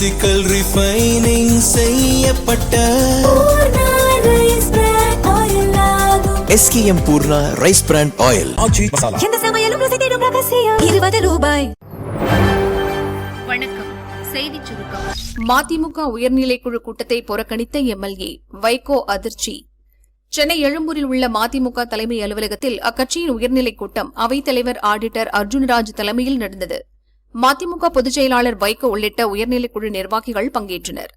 Physical refining செய்யப்பட்ட SKM Poorna rice brand oil. எந்த சமையலும் ருசி தேடும் ரகசியம் ₹20. வணக்கம். செய்திச் சுருக்கம். மதிமுக உயர்நிலைக்குழு கூட்டத்தை புறக்கணித்த MLA வைகோ அதிர்ச்சி. சென்னை எழும்பூரில் உள்ள மதிமுக தலைமை அலுவலகத்தில் அக்கட்சியின் உயர்நிலைக் கூட்டம் அவைத்தலைவர் ஆடிட்டர் அர்ஜுனராஜ் தலைமையில் நடந்தது. மதிமுக பொதுச் செயலாளர் வைகோ உள்ளிட்ட உயர்நிலைக்குழு நிர்வாகிகள் பங்கேற்றனர்.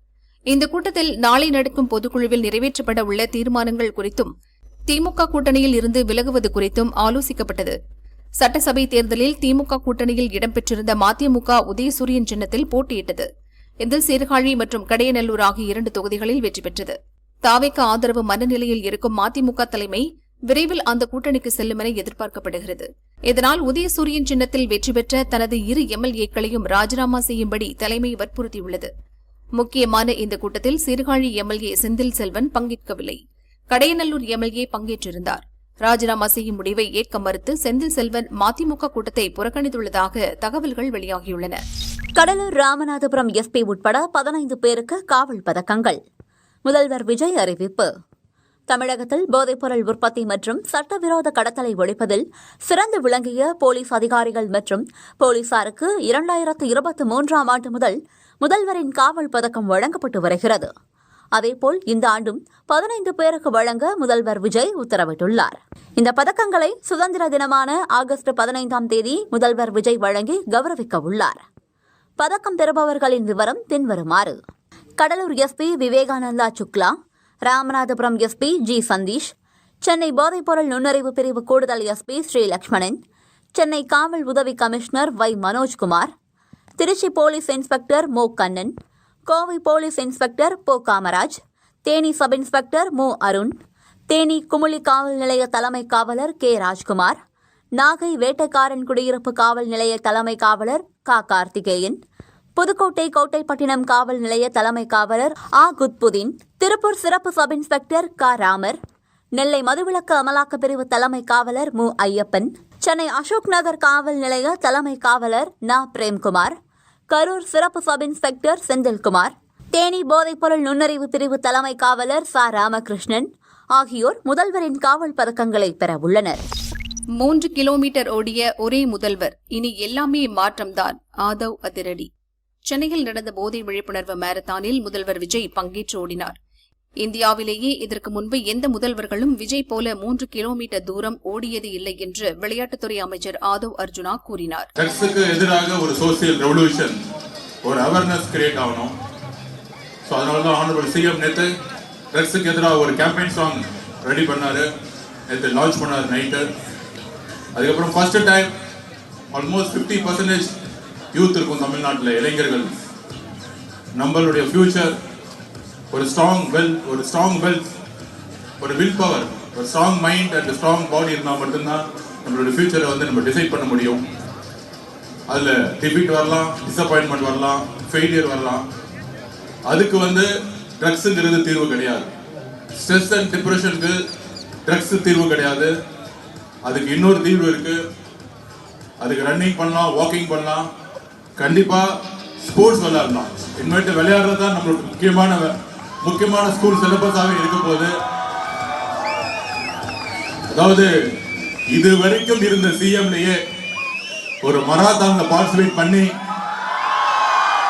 இந்த கூட்டத்தில் நாளை நடக்கும் பொதுக்குழுவில் நிறைவேற்றப்பட உள்ள தீர்மானங்கள் குறித்தும் திமுக கூட்டணியில் இருந்து விலகுவது குறித்தும் ஆலோசிக்கப்பட்டது. சட்டசபை தேர்தலில் திமுக கூட்டணியில் இடம்பெற்றிருந்த மதிமுக உதயசூரியன் சின்னத்தில் போட்டியிட்டது. இதில் சீர்காழி மற்றும் கடையநல்லூர் ஆகிய 2 தொகுதிகளில் வெற்றி பெற்றது. தாவேக்கு ஆதரவு மனநிலையில் இருக்கும் மதிமுக தலைமை விரைவில் அந்த கூட்டணிக்கு செல்லும் என எதிர்பார்க்கப்படுகிறது. இதனால் உதயசூரியன் சின்னத்தில் வெற்றி பெற்ற தனது 2 MLAக்களையும் ராஜினாமா செய்யும்படி தலைமை வற்புறுத்தியுள்ளது. முக்கியமான இந்த கூட்டத்தில் சீர்காழி MLA செந்தில் செல்வன் பங்கேற்கவில்லை. கடையநல்லூர் MLA பங்கேற்றிருந்தார். ராஜினாமா செய்யும் முடிவை ஏற்க மறுத்து செந்தில் செல்வன் மதிமுக கூட்டத்தை புறக்கணித்துள்ளதாக தகவல்கள் வெளியாகியுள்ளன. கடலூர் ராமநாதபுரம் SP உட்பட 15 பேருக்கு காவல் பதக்கங்கள். முதல்வர் விஜய் அறிவிப்பு. தமிழகத்தில் போதைப்பொருள் உற்பத்தி மற்றும் சட்டவிரோத கடத்தலை ஒழிப்பதில் சிறந்து விளங்கிய போலீஸ் அதிகாரிகள் மற்றும் போலீசாருக்கு 2023ஆம் ஆண்டு முதல் முதல்வரின் காவல் பதக்கம் வழங்கப்பட்டு வருகிறது. அதேபோல் இந்த ஆண்டும் 15 பேருக்கு வழங்க முதல்வர் விஜய் உத்தரவிட்டுள்ளார். இந்த பதக்கங்களை சுதந்திர தினமான ஆகஸ்ட் 15ஆம் தேதி முதல்வர் விஜய் வழங்கி கௌரவிக்க உள்ளார். பதக்கம் பெறுபவர்களின் விவரம் பின்வருமாறு: Cuddalore SP Vivekananda Shukla, Ramanathapuram SP G Sandeesh, Chennai போதைப்பொருள் நுண்ணறிவு பிரிவு கூடுதல் SP ஸ்ரீலட்சுமணன், சென்னை காவல் உதவி commissioner Y Manojkumar, Trichy police inspector மோ கண்ணன், கோவை போலீஸ் இன்ஸ்பெக்டர் போ காமராஜ், தேனி சப் இன்ஸ்பெக்டர் மு அருண், தேனி குமுளி காவல் நிலைய தலைமை காவலர் K ராஜ்குமார், நாகை வேட்டைக்காரன் குடியிருப்பு காவல் நிலைய தலைமை காவலர் K கார்த்திகேயன், புதுக்கோட்டை கோட்டைப்பட்டினம் காவல் நிலைய தலைமை காவலர் A குத்புதீன், திருப்பூர் சிறப்பு சப் இன்ஸ்பெக்டர் K ராமர், நெல்லை மதுவிலக்கு அமலாக்க பிரிவு தலைமை காவலர் மு ஐயப்பன், சென்னை அசோக் நகர் காவல் நிலைய தலைமை காவலர் ந பிரேம்குமார், கரூர் சிறப்பு சப் இன்ஸ்பெக்டர் செந்தில்குமார், தேனி போதைப்பொருள் நுண்ணறிவு பிரிவு தலைமை காவலர் ச ராமகிருஷ்ணன் ஆகியோர் முதல்வரின் காவல் பதக்கங்களை பெற உள்ளனர். 3 கிலோமீட்டர் ஓடிய ஒரே முதல்வர், இனி எல்லாமே மாற்றம்தான். ஆதவ் அதிரடி. சென்னையில் நடந்த போதை விழிப்புணர்வு மாரத்தானில் முதல்வர் விஜய் பங்கேற்று ஓடினார். இந்தியாவிலேயே இதற்கு முன்பு எந்த முதல்வர்களும் விஜய் போல 3 கிலோமீட்டர் தூரம் ஓடியது இல்லை என்று விளையாட்டுத்துறை அமைச்சர் ஆதவ் அர்ஜுனா கூறினார். ட்ரக்ஸுக்கு எதிராக ஒரு சோசியல் ரெவல்யூஷன், ஒரு அவேர்னஸ் கிரியேட் ஆகணும். ஸோ அதனால தான் ஆனரபிள் சிஎம் நேற்று ட்ரக்ஸுக்கு எதிராக ஒரு கேம்பெயின் சாங் ரெடி பண்ணாரு. நேற்று லான்ச் பண்ணார் நைட்டு. அதுக்கப்புறம் ஃபர்ஸ்ட் டைம் ஆல்மோஸ்ட் 50% யூத் இருக்கும் தமிழ்நாட்டில், இளைஞர்கள். நம்மளுடைய ஃபியூச்சர் ஒரு ஸ்ட்ராங் வெல்த், ஒரு வில் பவர், ஒரு ஸ்ட்ராங் மைண்ட் அண்ட் ஸ்ட்ராங் பாடி இருந்தால் மட்டும்தான் நம்மளோட ஃபியூச்சரை நம்ம டிசைட் பண்ண முடியும். அதில் டிஃபீட் வரலாம், டிசப்பாயின்மெண்ட் வரலாம், ஃபெயிலியர் வரலாம். அதுக்கு ட்ரக்ஸுங்கிறது தீர்வு கிடையாது. ஸ்ட்ரெஸ் அண்ட் டிப்ரெஷனுக்கு ட்ரக்ஸ் தீர்வு கிடையாது. அதுக்கு இன்னொரு தீர்வு இருக்கு. அதுக்கு ரன்னிங் பண்ணலாம், வாக்கிங் பண்ணலாம், கண்டிப்பாக ஸ்போர்ட்ஸ் விளையாடலாம். இனிமேட்டு விளையாடுறது தான் நம்மளோட முக்கியமான ஸ்கூல் சிலபஸாகவே இருக்க போகுது. அதாவது இது வரைக்கும் இருந்த சிஎம்லயே ஒரு மராத்தான்ல பார்ட்டிசிபேட் பண்ணி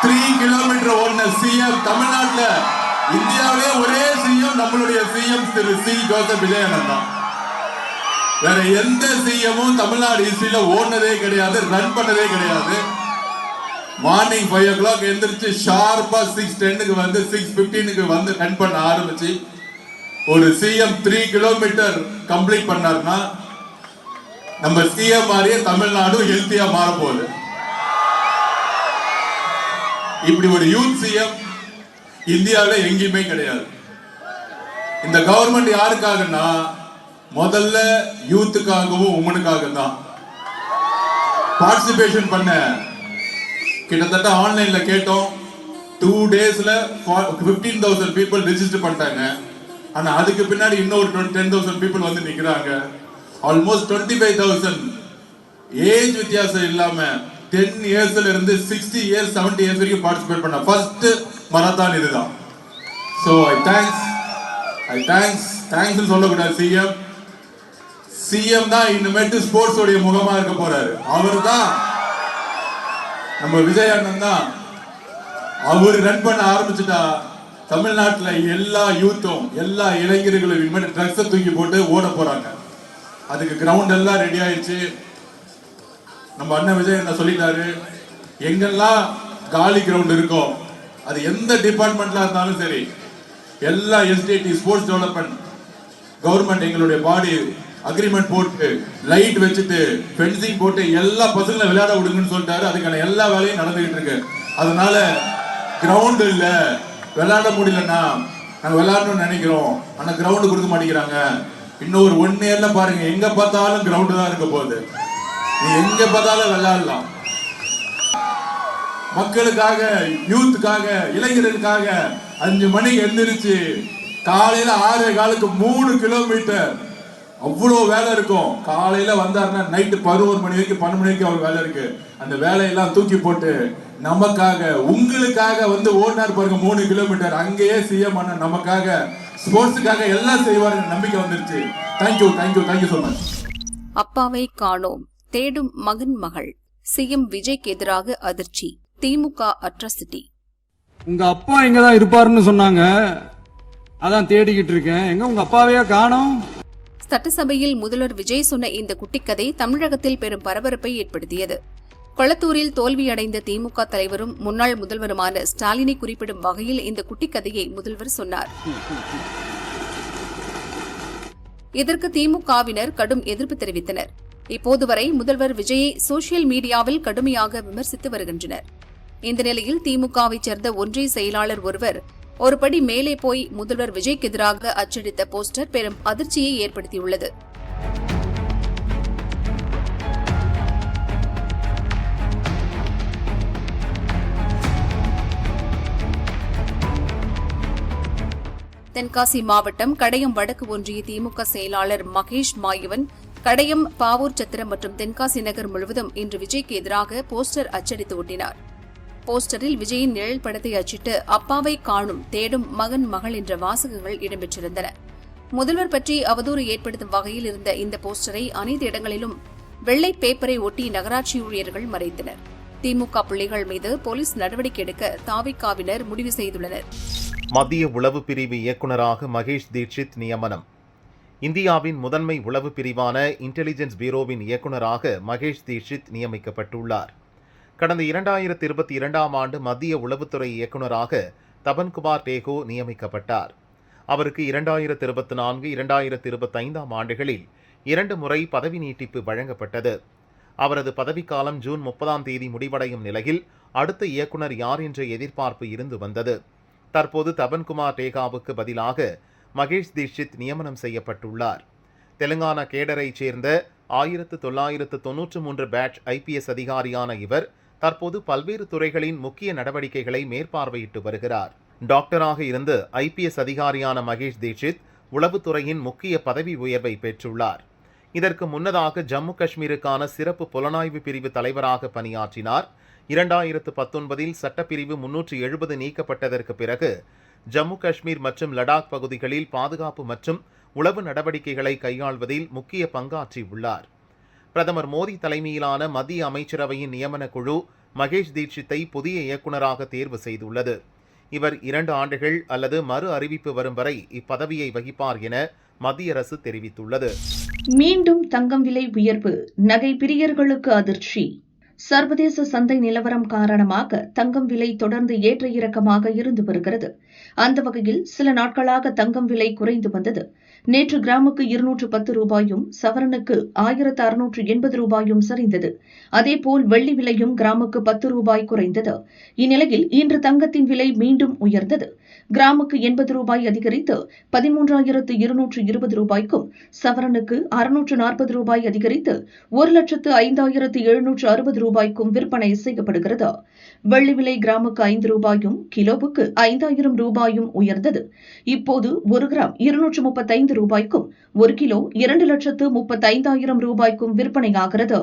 3 கிலோமீட்டர் ஓடின சிஎம் தமிழ்நாட்டில், இந்தியாவிலே ஒரே சிஎம் நம்மளுடைய சிஎம் திரு சி ஜோசப் விஜயகாந்த் தான். வேற எந்த சிஎம்மும் தமிழ்நாடு ஹிஸ்டரியில ஓடினதே கிடையாது, ரன் பண்ணதே கிடையாது. மார்னிங் 5 o'clock எந்திரிச்சு ஷார்ப்பா 6:10 6:15 ரன் பண்ண ஆரம்பிச்சு ஒரு சிஎம் 3 கிலோமீட்டர் கம்ப்ளீட் பண்ணார்னா நம்ம சிஎம் மாதிரியே தமிழ்நாடு ஹெல்த்தியா மாற போகுது. இப்படி ஒரு யூத் சிஎம் இந்தியாவில் எங்கேயுமே கிடையாது. இந்த கவர்மெண்ட் யாருக்காகனா முதல்ல யூத்துக்காகவும் உமனுக்காக தான். பார்ட்டிசிபேஷன் பண்ண கிட்டத்தட்ட ஆன்லைன்ல கேட்டோம், 2 daysல 15,000 people ரெஜிஸ்டர் பண்ணிட்டாங்க. ஆனா அதுக்கு பின்னாடி இன்னொரு 10,000 people நிக்கிறாங்க. ஆல்மோஸ்ட் 25,000 ஏஜ் வித்தியாசம் இல்லாம 10 இயர்ஸ்ல இருந்து 60 இயர்ஸ் 70 இயர்ஸ் வரைக்கும் பார்ட்டிசிபேட் பண்ண ஃபர்ஸ்ட் மராத்தான் இதுதான். ஸோ தேங்க்ஸ் சொல்லக்கூடாது. சிஎம் தான் இனிமேட்டு ஸ்போர்ட்ஸ் உடைய முகமா இருக்க போறாரு. அவர் தான் நம்ம விஜய் அண்ணன் தான். அவர் ரன் பண்ண ஆரம்பிச்சுட்டா தமிழ்நாட்டுல எல்லா யூத்தும் எல்லா இளைஞர்களும் இனிமேல் ட்ரக்ஸை தூக்கி போட்டு ஓட போறாங்க. அதுக்கு கிரவுண்ட் எல்லாம் ரெடி ஆயிடுச்சு. நம்ம அண்ணன் விஜய் என்ன சொல்லிட்டாரு, எங்கெல்லாம் காலி கிரவுண்ட் இருக்கோ அது எந்த டிபார்ட்மெண்ட்ல இருந்தாலும் சரி, எல்லா எஸ்டிடி ஸ்போர்ட்ஸ் டெவலப்மெண்ட் கவர்மெண்ட் எங்களுடைய பாடி அக்ரிமெண்ட் போட்டு லைட் வச்சுட்டு ஃபென்சிங் போட்டு எல்லா பசங்களும் விளையாட விடுங்கன்னு சொல்லிட்டாரு. அதுக்கான எல்லா வேலையும் நடந்துகிட்டு இருக்கு. அதனால கிரவுண்ட் இல்ல, விளையாட முடியலன்னா நாங்க விளையாடணும்னு நினைக்கிறோம், ஆனா கிரவுண்ட் கொடுக்க மாட்டேங்கிறாங்க. இன்னும் ஒரு 1 இயர்ல பாருங்க, எங்க பார்த்தாலும் கிரவுண்ட் தான் இருக்க போகுது. நீ எங்க பார்த்தாலும் விளையாடலாம். மக்களுக்காக, யூத்துக்காக, இளைஞர்களுக்காக 5 மணிக்கு எந்திரிச்சு காலையில 6:15 3 கிலோமீட்டர் அவ்வளோ வேலை இருக்கும். காலையில வந்தாருன்னா நைட்டு 11 மணி வரைக்கும் 12 மணி வரைக்கும் அவர் வேலை இருக்கு. அந்த வேலையெல்லாம் தூக்கி போட்டு நமக்காக உங்களுக்காக வந்து ஓடினார் பாருங்க 3 கிலோமீட்டர். அங்கேயே சிஎம் அண்ணன் நமக்காக ஸ்போர்ட்ஸுக்காக எல்லாம் செய்வாரு நம்பிக்கை வந்துருச்சு. Thank you so much. அப்பாவை காணோம், தேடும் மகன் மகள். சிஎம் விஜய்க்கு எதிராக அதிர்ச்சி. திமுக அட்ராசிட்டி. உங்க அப்பா எங்கதான் இருப்பாருன்னு சொன்னாங்க, அதான் தேடிக்கிட்டு இருக்கேன். எங்க உங்க அப்பாவையா காணோம்? சட்டசபையில் முதல்வர் விஜய் சொன்ன இந்த குட்டிக்கதை தமிழகத்தில் பெரும் பரபரப்பை ஏற்படுத்தியது. கொளத்தூரில் தோல்வியடைந்த திமுக தலைவரும் முன்னாள் முதல்வருமான ஸ்டாலினை குறிப்பிடும் வகையில் இந்த குட்டிக்கதையை முதல்வர் சொன்னார். இதற்கு திமுகவினர் கடும் எதிர்ப்பு தெரிவித்தனர். இப்போது வரை முதல்வர் விஜயை சோசியல் மீடியாவில் கடுமையாக விமர்சித்து வருகின்றனர். இந்த நிலையில் திமுகவைச் சேர்ந்த ஒன்றிய செயலாளர் ஒருவர் ஒருபடி மேலே போய் முதல்வர் விஜய்க்கு எதிராக அச்சடித்த போஸ்டர் பெரும் அதிர்ச்சியை ஏற்படுத்தியுள்ளது. தென்காசி மாவட்டம் கடையம் வடக்கு ஒன்றிய திமுக செயலாளர் மகேஷ் மாயவன் கடையம், பாவூர் சத்திரம் மற்றும் தென்காசி நகர் முழுவதும் இன்று விஜய்க்கு எதிராக போஸ்டர் அச்சடித்து ஒட்டினார். போஸ்டரில் விஜயின் நிழல் படத்தை அச்சிட்டு அப்பாவை காணும், தேடும் மகன் மகள் என்ற வாசகங்கள் இடம்பெற்றிருந்தன. முதல்வர் பற்றி அவதூறு ஏற்படுத்தும் வகையில் இருந்த இந்த போஸ்டரை அனைத்து இடங்களிலும் வெள்ளை பேப்பரை ஒட்டி நகராட்சி ஊழியர்கள் மறைத்தனர். திமுக புள்ளிகள் மீது போலீஸ் நடவடிக்கை எடுக்க தாவிகாவினர் முடிவு செய்துள்ளனர். மத்திய உளவு பிரிவு இயக்குநராக மகேஷ் தீட்சித் நியமனம். இந்தியாவின் முதன்மை உளவு பிரிவான இன்டெலிஜென்ஸ் பியூரோவின் இயக்குநராக மகேஷ் தீட்சித் நியமிக்கப்பட்டுள்ளார். கடந்த 2022ஆம் ஆண்டு மத்திய உளவுத்துறை இயக்குநராக தபன்குமார் டேகோ நியமிக்கப்பட்டார். அவருக்கு 2024, 2025ஆம் ஆண்டுகளில் 2 முறை பதவி நீட்டிப்பு வழங்கப்பட்டது. அவரது பதவிக்காலம் ஜூன் 30ஆம் தேதி முடிவடையும் நிலையில் அடுத்த இயக்குநர் யார் என்ற எதிர்பார்ப்பு இருந்து வந்தது. தற்போது தபன்குமார் டேகாவுக்கு பதிலாக மகேஷ் தீட்சித் நியமனம் செய்யப்பட்டுள்ளார். தெலுங்கானா கேடரைச் சேர்ந்த 1993 பேட்ச் ஐபிஎஸ் அதிகாரியான இவர் தற்போது பல்வேறு துறைகளின் முக்கிய நடவடிக்கைகளை மேற்பார்வையிட்டு வருகிறார். டாக்டராக இருந்து ஐபிஎஸ் அதிகாரியான மகேஷ் தீட்சித் உளவுத்துறையின் முக்கிய பதவி உயர்வை பெற்றுள்ளார். இதற்கு முன்னதாக ஜம்மு காஷ்மீருக்கான சிறப்பு புலனாய்வு பிரிவு தலைவராக பணியாற்றினார். 2019இல் சட்டப்பிரிவு 370 நீக்கப்பட்டதற்கு பிறகு ஜம்மு காஷ்மீர் மற்றும் லடாக் பகுதிகளில் பாதுகாப்பு மற்றும் உளவு நடவடிக்கைகளை கையாள்வதில் முக்கிய பங்காற்றியுள்ளார். பிரதமர் மோடி தலைமையிலான மத்திய அமைச்சரவையின் நியமன குழு மகேஷ் தீட்சித்தை புதிய இயக்குநராக தேர்வு செய்துள்ளது. இவர் 2 ஆண்டுகள் அல்லது மறு அறிவிப்பு வரும் வரை இப்பதவியை வகிப்பார் என மத்திய அரசு தெரிவித்துள்ளது. மீண்டும் தங்கம் விலை உயர்வு, நகை பிரியர்களுக்கு அதிர்ச்சி. சர்வதேச சந்தை நிலவரம் காரணமாக தங்கம் விலை தொடர்ந்து ஏற்ற இறக்கமாக இருந்து வருகிறது. அந்த வகையில் சில நாட்களாக தங்கம் விலை குறைந்து வந்தது. நேற்று கிராமுக்கு 210 ரூபாயும் சவரனுக்கு 1680 ரூபாயும் சரிந்தது. அதேபோல் வெள்ளி விலையும் கிராமுக்கு 10 ரூபாய் குறைந்தது. இந்நிலையில் இன்று தங்கத்தின் விலை மீண்டும் உயர்ந்தது. கிராமுக்கு 80 ரூபாய் அதிகரித்து 13,220 ரூபாய்க்கும், சவரனுக்கு 640 ரூபாய் அதிகரித்து 1,05,760 ரூபாய்க்கும் விற்பனை செய்யப்படுகிறது. வெள்ளி விலை கிராமுக்கு 5 ரூபாயும் கிலோவுக்கு 5,000 ரூபாயும் உயர்ந்தது. இப்போது 1 கிராம் 235 ரூபாய்க்கும் 1 கிலோ 2,35,000 ரூபாய்க்கும் விற்பனையாகிறது.